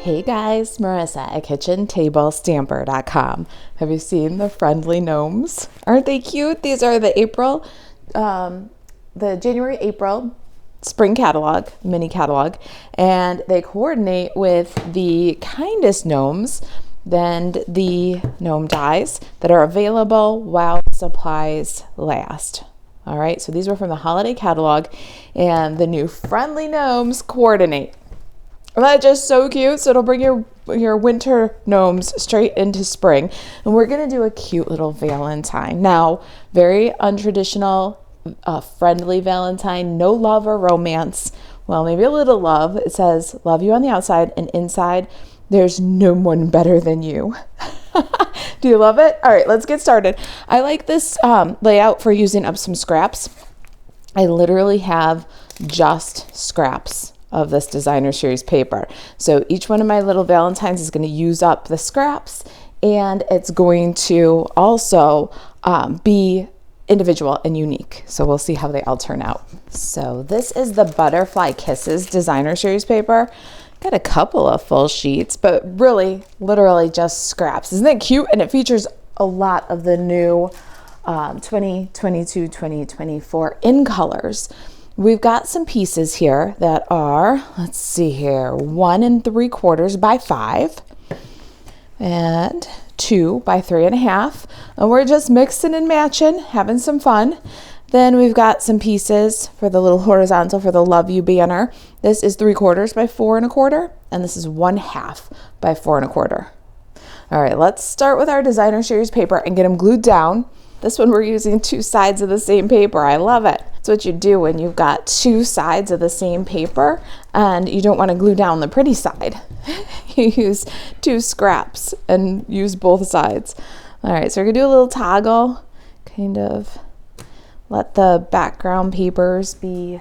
Hey guys, Marissa at KitchenTableStamper.com. Have you seen the Friendly Gnomes? Aren't they cute? These are the January-April spring catalog, mini catalog, and they coordinate with the Kindest Gnomes, then the gnome dies that are available while supplies last. All right, so these were from the holiday catalog, and the new Friendly Gnomes coordinate. That's just so cute. So it'll bring your winter gnomes straight into spring. And we're going to do a cute little Valentine. Now, very untraditional, friendly Valentine. No love or romance. Well, maybe a little love. It says, love you on the outside, and inside, there's no one better than you. Do you love it? All right, let's get started. I like this layout for using up some scraps. I literally have just scraps of this designer series paper. So each one of my little Valentines is going to use up the scraps, and it's going to also be individual and unique. So we'll see how they all turn out. So this is the Butterfly Kisses designer series paper. Got a couple of full sheets, but really literally just scraps. Isn't that cute? And it features a lot of the new 2022, 2024 in colors. We've got some pieces here that are, let's see here, 1 3/4 by 5 and 2 by 3.5. And we're just mixing and matching, having some fun. Then we've got some pieces for the little horizontal for the Love You banner. This is 3/4 by 4.25, and this is 1/2 by 4.25. All right, let's start with our designer series paper and get them glued down. This one we're using 2 sides of the same paper. I love it. It's what you do when you've got 2 sides of the same paper and you don't want to glue down the pretty side. You use 2 scraps and use both sides. All right, so we're gonna do a little toggle, kind of let the background papers be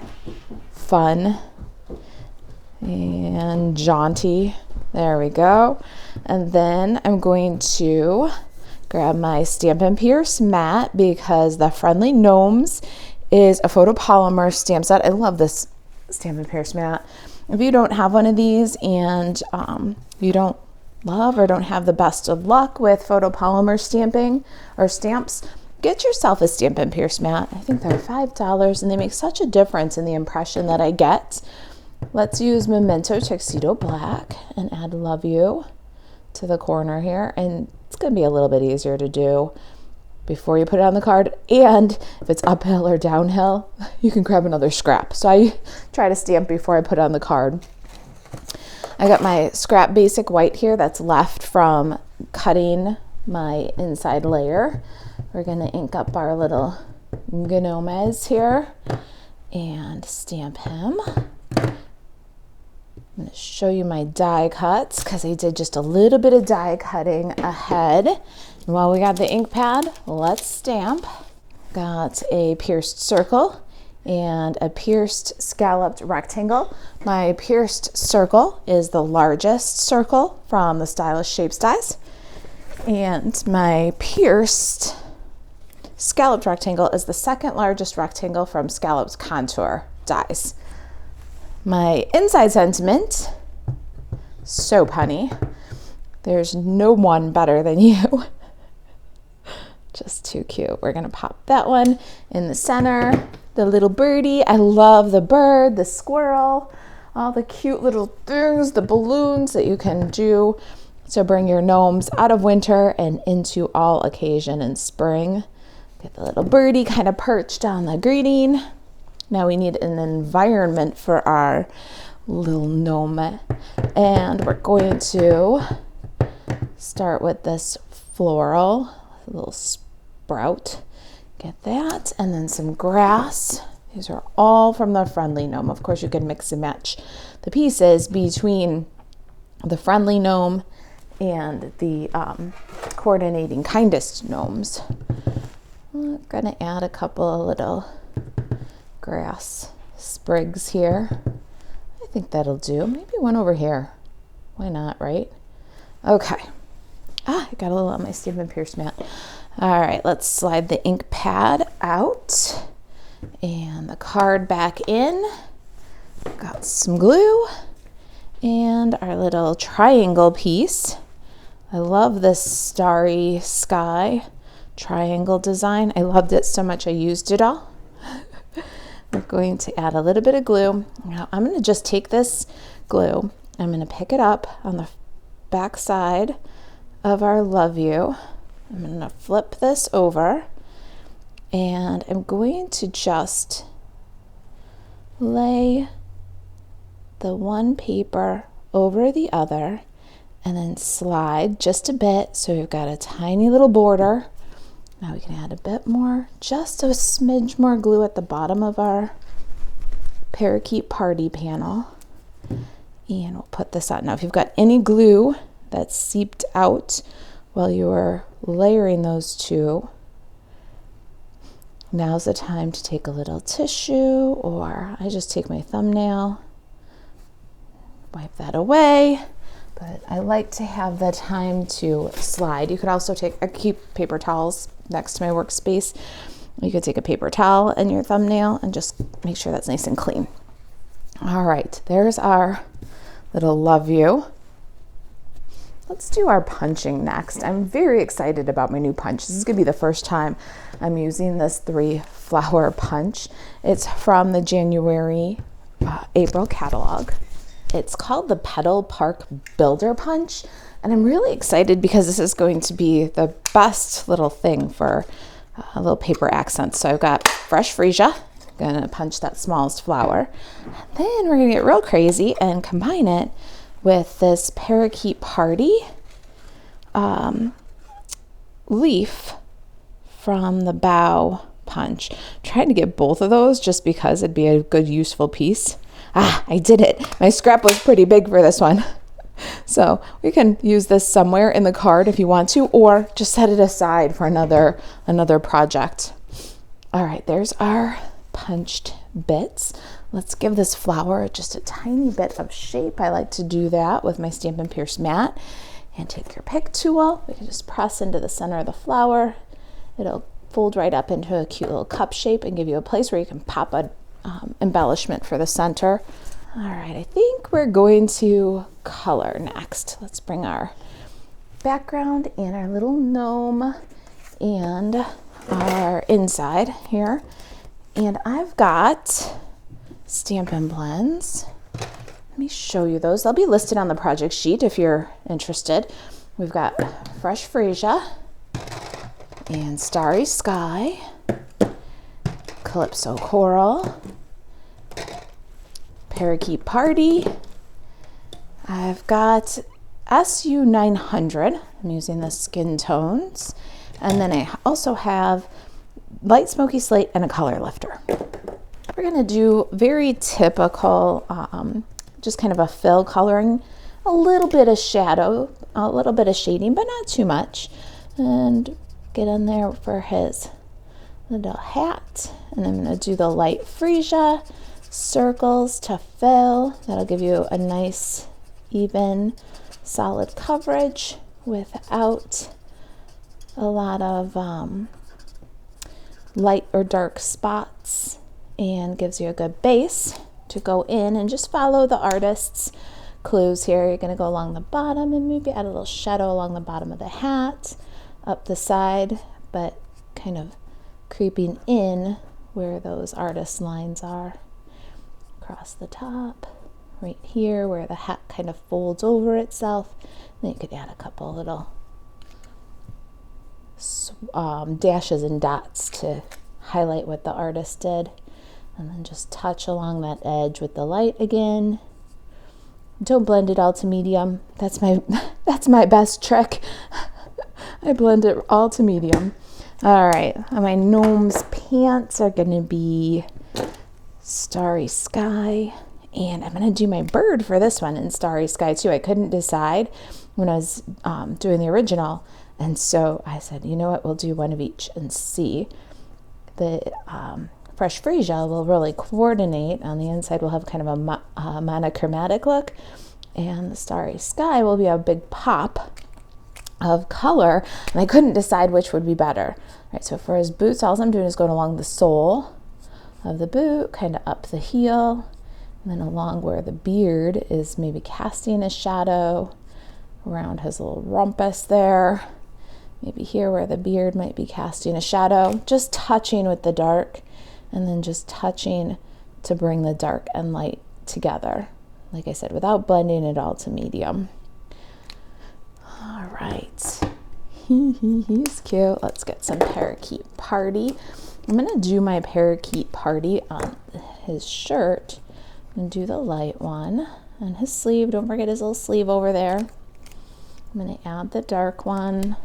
fun and jaunty. There we go. And then I'm going to grab my Stampin' Pierce mat because the Friendly Gnomes is a photopolymer stamp set. I love this Stampin' Pierce mat. If you don't have one of these and you don't love or don't have the best of luck with photopolymer stamping or stamps, get yourself a Stampin' Pierce mat. I think they're $5 and they make such a difference in the impression that I get. Let's use Memento Tuxedo Black and add Love You to the corner here, and it's going to be a little bit easier to do before you put it on the card. And if it's uphill or downhill, you can grab another scrap. So I try to stamp before I put it on the card. I got my scrap basic white here that's left from cutting my inside layer. We're going to ink up our little Gnomes here and stamp him. I'm going to show you my die cuts because I did just a little bit of die cutting ahead. And while we got the ink pad, let's stamp. Got a pierced circle and a pierced scalloped rectangle. My pierced circle is the largest circle from the Stylish Shapes dies. And my pierced scalloped rectangle is the second largest rectangle from Scalloped Contour dies. My inside sentiment, so punny. There's no one better than you. Just too cute. We're gonna pop that one in the center. The little birdie, I love the bird, the squirrel, all the cute little things, the balloons that you can do to bring your gnomes out of winter and into all occasion in spring. Get the little birdie kind of perched on the greeting. Now we need an environment for our little gnome. And we're going to start with this floral, a little sprout. Get that, and then some grass. These are all from the Friendly Gnome. Of course, you can mix and match the pieces between the Friendly Gnome and the coordinating Kindest Gnomes. I'm gonna add a couple of little grass sprigs here. I think that'll do. Maybe one over here. Why not, right? Okay. I got a little on my Stampin' Pierce mat. All right, let's slide the ink pad out and the card back in. Got some glue And our little triangle piece. I love this starry sky triangle design. I loved it so much I used it all. We're going to add a little bit of glue. Now I'm going to just take this glue. I'm going to pick it up on the back side of our Love You. I'm going to flip this over and I'm going to just lay the one paper over the other and then slide just a bit so we've got a tiny little border. Now we can add a bit more, just a smidge more glue at the bottom of our parakeet party panel. And we'll put this on. Now if you've got any glue that's seeped out while you are layering those two, now's the time to take a little tissue, or I just take my thumbnail, wipe that away. But I like to have the time to slide. You could also I keep paper towels next to my workspace. You could take a paper towel and your thumbnail and just make sure that's nice and clean. All right, there's our little Love You. Let's do our punching next. I'm very excited about my new punch. This is gonna be the first time I'm using this 3-flower punch. It's from the January, April catalog. It's called the Petal Park Builder Punch, and I'm really excited because this is going to be the best little thing for a little paper accents. So I've got fresh freesia, gonna punch that smallest flower. Then we're gonna get real crazy and combine it with this parakeet party leaf from the bow punch. I'm trying to get both of those just because it'd be a good useful piece. I did it. My scrap was pretty big for this one. So we can use this somewhere in the card if you want to, or just set it aside for another project. All right, there's our punched bits. Let's give this flower just a tiny bit of shape. I like to do that with my Stampin' Pierce mat. And take your pick tool. We can just press into the center of the flower. It'll fold right up into a cute little cup shape and give you a place where you can pop a embellishment for the center. All right, I think we're going to color next. Let's bring our background and our little gnome and our inside here. And I've got Stampin' Blends. Let me show you those. They'll be listed on the project sheet if you're interested. We've got Fresh Freesia and Starry Sky, Calypso Coral, Parakeet Party. I've got SU 900. I'm using the skin tones. And then I also have Light Smoky Slate and a color lifter. We're gonna do very typical, just kind of a fill coloring, a little bit of shadow, a little bit of shading, but not too much. And get in there for his little hat. And I'm gonna do the light freesia circles to fill. That'll give you a nice, even, solid coverage without a lot of light or dark spots, and gives you a good base to go in. And just follow the artist's clues here. You're going to go along the bottom and maybe add a little shadow along the bottom of the hat, up the side, but kind of creeping in where those artist lines are. Across the top, right here where the hat kind of folds over itself. Then you could add a couple little dashes and dots to highlight what the artist did. And then just touch along that edge with the light again. Don't blend it all to medium. That's my best trick. I blend it all to medium. All right, my gnome's pants are gonna be Starry Sky, and I'm gonna do my bird for this one in Starry Sky too. I couldn't decide when I was doing the original, and so I said, you know what, we'll do one of each and see. The Fresh Freesia will really coordinate. On the inside we'll have kind of a monochromatic look, and the Starry Sky will be a big pop of color, and I couldn't decide which would be better. All right, so for his boots, all I'm doing is going along the sole of the boot, kind of up the heel, And then along where the beard is maybe casting a shadow, around his little rumpus there, maybe here where the beard might be casting a shadow, just touching with the dark, and then just touching to bring the dark and light together. Like I said, without blending it all to medium. All right. He's cute. Let's get some parakeet party. I'm going to do my parakeet party on his shirt. I'm going to do the light one on his sleeve. Don't forget his little sleeve over there. I'm going to add the dark one,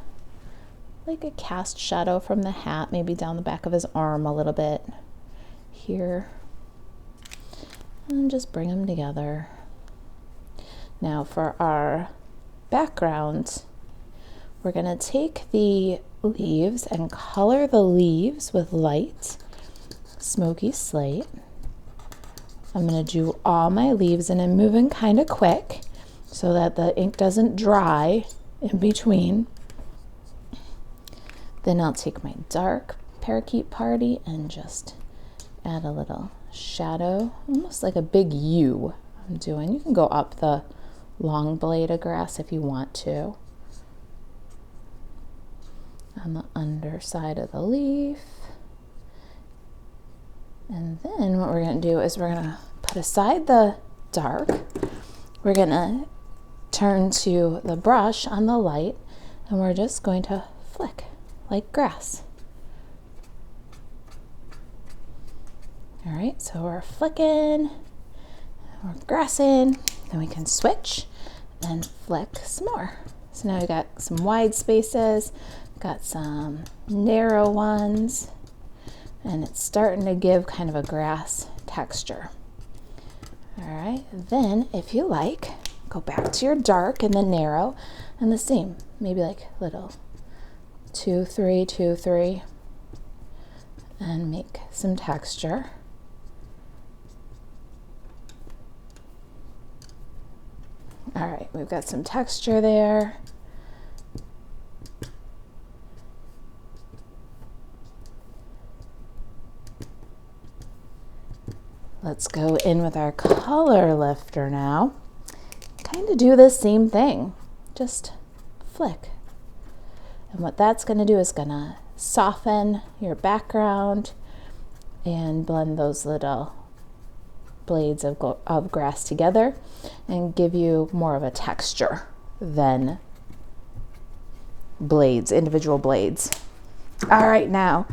like a cast shadow from the hat, maybe down the back of his arm a little bit here. And just bring them together. Now for our background, we're going to take the leaves and color the leaves with light smoky slate. I'm going to do all my leaves, and I'm moving kind of quick so that the ink doesn't dry in between. Then I'll take my dark parakeet party and just add a little shadow, almost like a big U I'm doing. You can go up the long blade of grass if you want to. On the underside of the leaf. And then what we're going to do is we're going to put aside the dark. We're going to turn to the brush on the light, and we're just going to flick like grass. All right, so we're flicking, we're grassing, then we can switch and flick some more. So now we got some wide spaces, got some narrow ones, and it's starting to give kind of a grass texture. All right, then if you like, go back to your dark and then narrow, and the same, maybe like little 2, 3, 2, 3, and make some texture. All right, we've got some texture there. Let's go in with our color lifter now. Kind of do the same thing, just flick. And what that's going to do is going to soften your background and blend those little blades of grass together and give you more of a texture than blades, individual blades. All right, now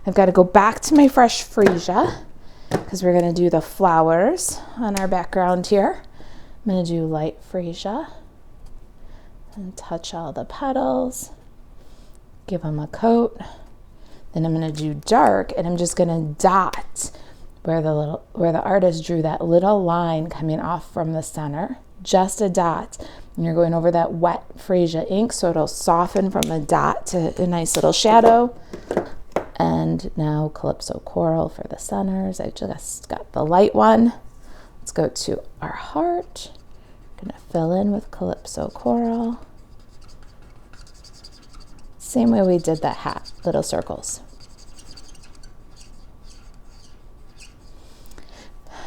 I've got to go back to my fresh freesia because we're going to do the flowers on our background here. I'm going to do light freesia and touch all the petals, give them a coat. Then I'm going to do dark, and I'm just going to dot where the artist drew that little line coming off from the center, just a dot. And you're going over that wet freesia ink so it'll soften from a dot to a nice little shadow. And now Calypso Coral for the centers. I just got the light one. Let's go to our heart. I'm gonna fill in with Calypso Coral. Same way we did that hat, little circles.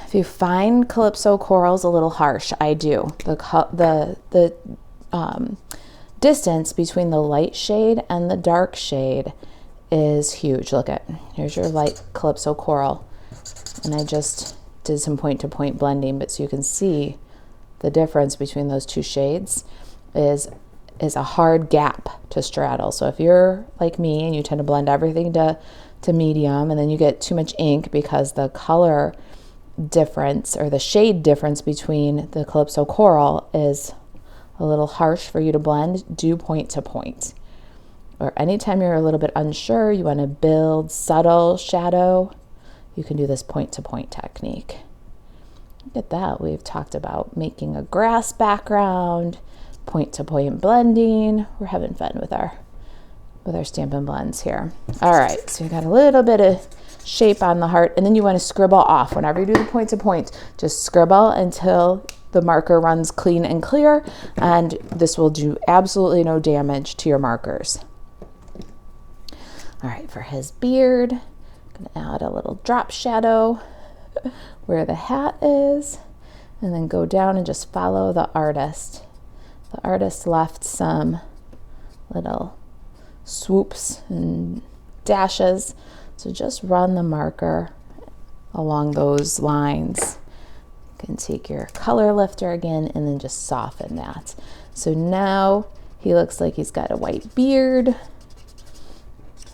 If you find Calypso Corals a little harsh, I do. The distance between the light shade and the dark shade is huge. Look at, here's your light Calypso Coral, and I just did some point-to-point blending, but so you can see the difference between those two shades is a hard gap to straddle. So if you're like me and you tend to blend everything to medium, and then you get too much ink because the color difference or the shade difference between the Calypso Coral is a little harsh for you to blend, do point to point. Or anytime you're a little bit unsure, you want to build subtle shadow, you can do this point to point technique. Look at that. We've talked about making a grass background, point to point blending. We're having fun with our Stampin' Blends here. All right, so you got a little bit of shape on the heart, and then you want to scribble off. Whenever you do the point to point, just scribble until the marker runs clean and clear, and this will do absolutely no damage to your markers. All right, for his beard, I'm gonna add a little drop shadow where the hat is. and then go down and just follow the artist. The artist left some little swoops and dashes, so just run the marker along those lines. You can take your color lifter again and then just soften that. So now he looks like he's got a white beard.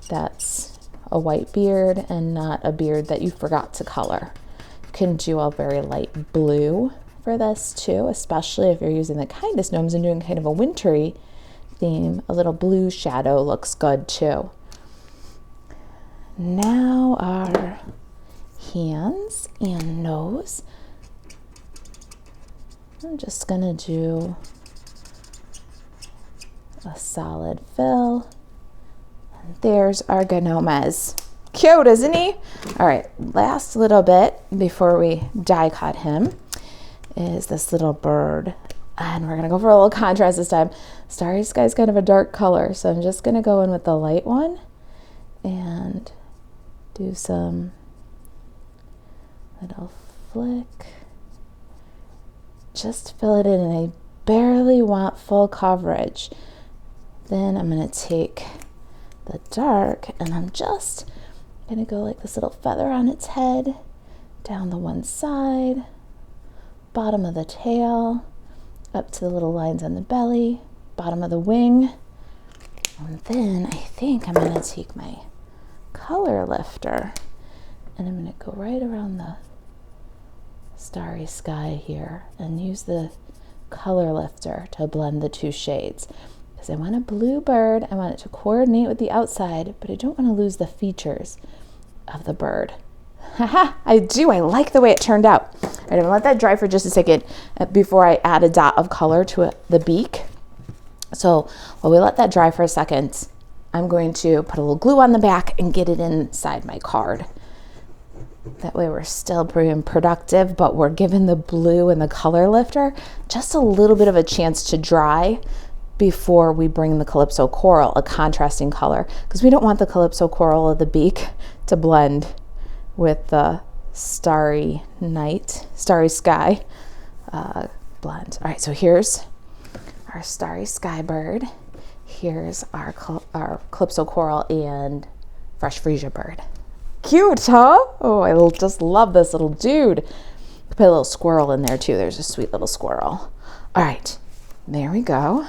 That's a white beard and not a beard that you forgot to color. You can do a very light blue for this too, especially if you're using the kindest gnomes and doing kind of a wintry theme. A little blue shadow looks good too. Now our hands and nose. I'm just gonna do a solid fill. And there's our gnomes. Cute, isn't he? All right, last little bit before we die cut him is this little bird. And we're gonna go for a little contrast this time. Starry Sky's kind of a dark color, so I'm just gonna go in with the light one and do some little flick. Just fill it in, and I barely want full coverage. Then I'm gonna take the dark and I'm just gonna go like this little feather on its head, down the one side, bottom of the tail, up to the little lines on the belly, bottom of the wing. And then I think I'm gonna take my color lifter and I'm gonna go right around the starry sky here and use the color lifter to blend the two shades. Because I want a blue bird, I want it to coordinate with the outside, but I don't want to lose the features of the bird. Haha, I do, I like the way it turned out. All right, I'm gonna let that dry for just a second before I add a dot of color to the beak. So while we let that dry for a second, I'm going to put a little glue on the back and get it inside my card. That way we're still being productive, but we're giving the blue and the color lifter just a little bit of a chance to dry before we bring the Calypso Coral, a contrasting color, because we don't want the Calypso Coral of the beak to blend with the starry night, starry sky blend. All right, so here's our starry sky bird. Here's our Calypso Coral and fresh freesia bird. Cute, huh? Oh, I just love this little dude. Put a little squirrel in there too. There's a sweet little squirrel. All right, there we go.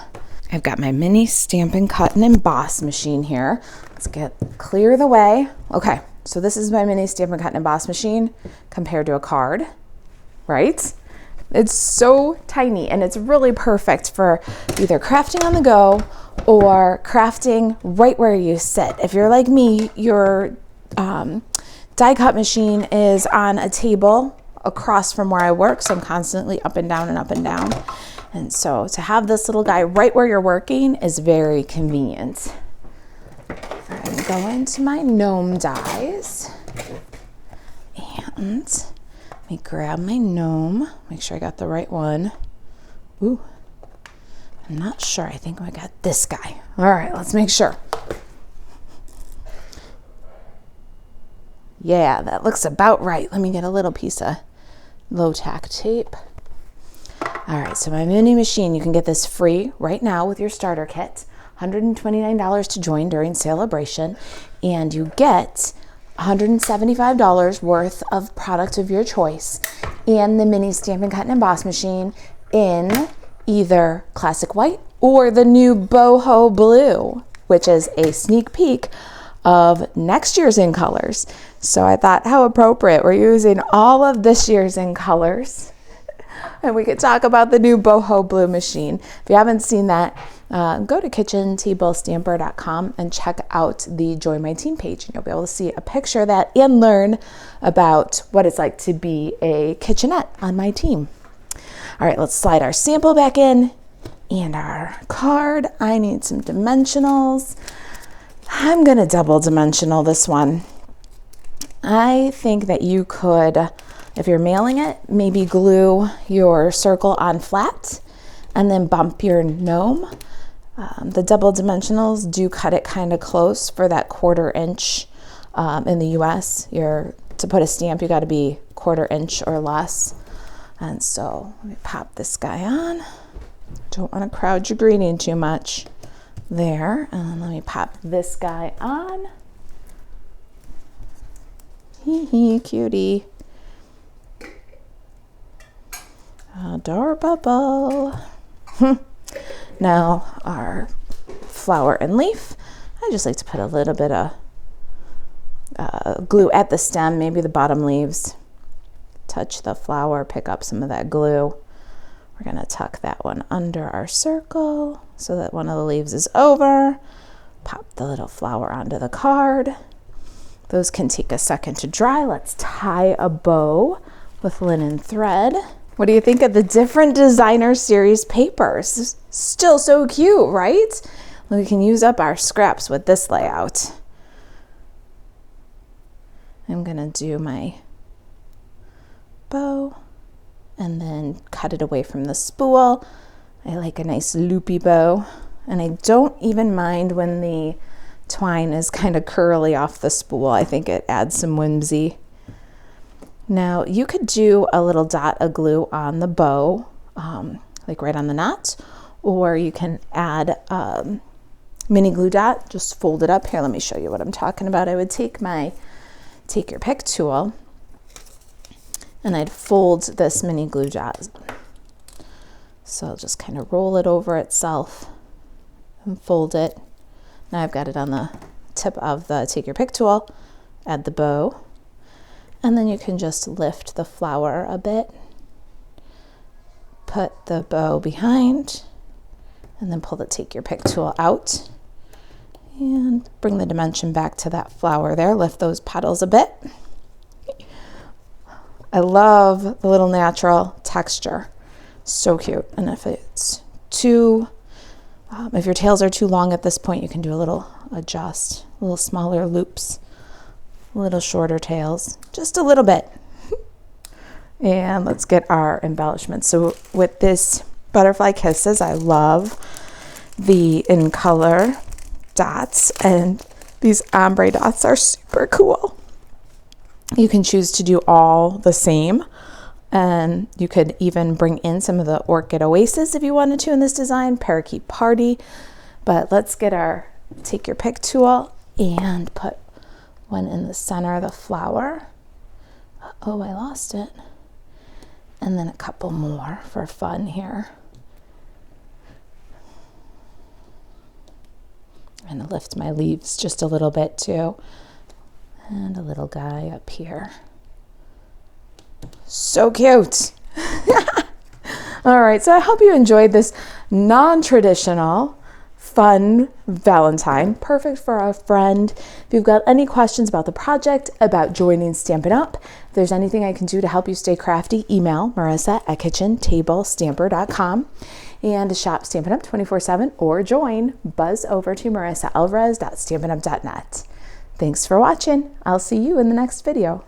I've got my mini Stampin' Cut and Emboss machine here. Let's clear the way. Okay, so this is my mini Stampin' Cut and Emboss machine compared to a card, right? It's so tiny and it's really perfect for either crafting on the go or crafting right where you sit. If you're like me, your die cut machine is on a table across from where I work, so I'm constantly up and down and up and down. And so to have this little guy right where you're working is very convenient. I'm going to my gnome dies and let me grab my gnome, make sure I got the right one. Ooh, I'm not sure. I think I got this guy. All right, let's make sure. Yeah, that looks about right. Let me get a little piece of low tack tape. All right, so my mini machine, you can get this free right now with your starter kit. $129 to join during celebration, and you get $175 worth of product of your choice and the mini Stampin' Cut and Emboss machine in either classic white or the new boho blue, which is a sneak peek of next year's in colors. So I thought, how appropriate. We're using all of this year's in colors. And we could talk about the new boho blue machine. If you haven't seen that, go to kitchentable.stamper.com and check out the Join My Team page. And you'll be able to see a picture of that and learn about what it's like to be a kitchenette on my team. All right, let's slide our sample back in and our card. I need some dimensionals. I'm gonna double dimensional this one. I think that you could, if you're mailing it, maybe glue your circle on flat and then bump your gnome. The double dimensionals do cut it kind of close for that 1/4 inch. In the US, to put a stamp, you gotta be 1/4 inch or less. And so let me pop this guy on. Don't want to crowd your greeting too much. There, and let me pop this guy on. Hee hee, cutie. Adorable. Now our flower and leaf. I just like to put a little bit of glue at the stem, maybe the bottom leaves. Touch the flower, pick up some of that glue. We're gonna tuck that one under our circle so that one of the leaves is over. Pop the little flower onto the card. Those can take a second to dry. Let's tie a bow with linen thread. What do you think of the different designer series papers? Still so cute, right? We can use up our scraps with this layout. I'm gonna do my bow and then cut it away from the spool. I like a nice loopy bow, and I don't even mind when the twine is kind of curly off the spool. I think it adds some whimsy. Now you could do a little dot of glue on the bow, like right on the knot, or you can add mini glue dot, just fold it up. Here, let me show you what I'm talking about. I would take my take your pick tool and I'd fold this mini glue dot. So I'll just kind of roll it over itself and fold it. Now I've got it on the tip of the take your pick tool. Add the bow, and then you can just lift the flower a bit, put the bow behind, and then pull the take your pick tool out and bring the dimension back to that flower there. Lift those petals a bit. I love the little natural texture. So cute. And if it's too, if your tails are too long at this point, you can do a little adjust, a little smaller loops, a little shorter tails, just a little bit. And let's get our embellishments. So with this Butterfly Kisses, I love the in color dots, and these ombre dots are super cool. You can choose to do all the same, and you could even bring in some of the Orchid Oasis if you wanted to in this design, Parakeet Party. But let's get our take your pick tool and put one in the center of the flower. Oh, I lost it. And then a couple more for fun here. I'm gonna lift my leaves just a little bit too. And a little guy up here. So cute. All right, so I hope you enjoyed this non-traditional, fun Valentine. Perfect for a friend. If you've got any questions about the project, about joining Stampin' Up, if there's anything I can do to help you stay crafty, email marisa@kitchentablestamper.com and shop Stampin' Up 24/7 or join, buzz over to marisaalvarez.stampinup.net. Thanks for watching. I'll see you in the next video.